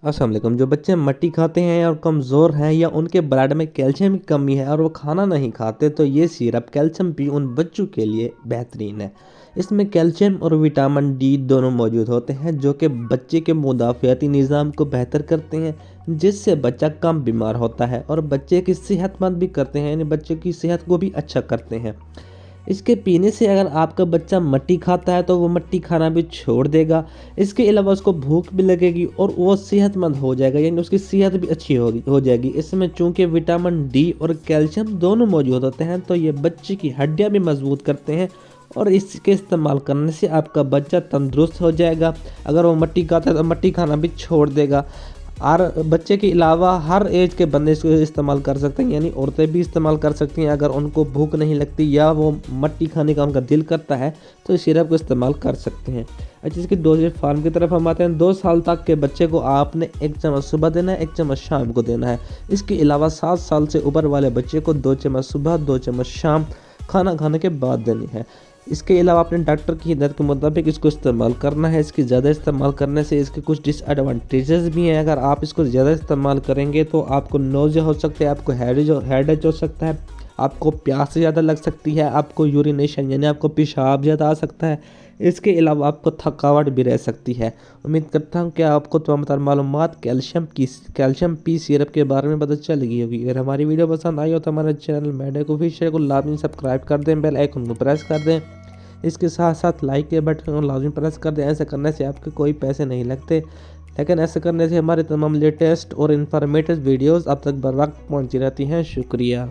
अस्सलाम वालेकुम। जो बच्चे मट्टी खाते हैं और कमज़ोर हैं या उनके ब्लड में कैल्शियम की कमी है और वो खाना नहीं खाते, तो ये सिरप कैल्शियम पी उन बच्चों के लिए बेहतरीन है। इसमें कैल्शियम और विटामिन डी दोनों मौजूद होते हैं जो कि बच्चे के मुदाफ़ाती निज़ाम को बेहतर करते हैं, जिससे बच्चा कम बीमार होता है और बच्चे की सेहतमंद भी करते हैं, यानी बच्चे की सेहत को भी अच्छा करते हैं। इसके पीने से अगर आपका बच्चा मट्टी खाता है तो वो मट्टी खाना भी छोड़ देगा। इसके अलावा उसको भूख भी लगेगी और वो सेहतमंद हो जाएगा, यानी उसकी सेहत भी अच्छी हो जाएगी। इसमें चूँकि विटामिन डी और कैल्शियम दोनों मौजूद होते हैं, तो ये बच्चे की हड्डियाँ भी मजबूत करते हैं और इसके इस्तेमाल करने से आपका बच्चा तंदुरुस्त हो जाएगा। अगर वो मट्टी खाता है तो मट्टी खाना भी छोड़ देगा। और बच्चे के अलावा हर एज के बंदे इसको इस्तेमाल कर सकते हैं, यानी औरतें भी इस्तेमाल कर सकती हैं। अगर उनको भूख नहीं लगती या वो मट्टी खाने का उनका दिल करता है तो इस सिरप को इस्तेमाल कर सकते हैं। अच्छा, इसकी डोजेज फार्म की तरफ हम आते हैं। 2 साल तक के बच्चे को आपने 1 चम्मच सुबह देना है, 1 चम्मच शाम को देना है। इसके अलावा 7 साल से ऊपर वाले बच्चे को 2 चम्मच सुबह, 2 चम्मच शाम खाना खाने के बाद देनी है। इसके अलावा अपने डॉक्टर की हिदायत के मुताबिक इसको इस्तेमाल करना है। इसकी ज़्यादा इस्तेमाल करने से इसके कुछ डिसएडवांटेजेस भी हैं। अगर आप इसको ज़्यादा इस्तेमाल करेंगे तो आपको नोज़िया हो सकता है, आपको हेडेक हो सकता है, आपको प्यास ज़्यादा लग सकती है, आपको यूरिनेशन यानी आपको पेशाब ज़्यादा आ सकता है। इसके अलावा आपको थकावट भी रह सकती है। उम्मीद करता हूँ कि आपको तमाम मालूमात कैल्शियम पी सिरप के बारे में पता चल गई होगी। अगर हमारी वीडियो पसंद आई हो तो हमारे चैनल मेडिको ऑफिशियल को लाजमी सब्सक्राइब कर दें, बेल आइकन को प्रेस कर दें। इसके साथ साथ लाइक के बटन को लाजमी प्रेस कर दें। ऐसा करने से आपके कोई पैसे नहीं लगते, लेकिन ऐसा करने से हमारे तमाम लेटेस्ट और इन्फॉर्मेटिव वीडियोस अब तक बर वक्त पहुँची रहती हैं। शुक्रिया।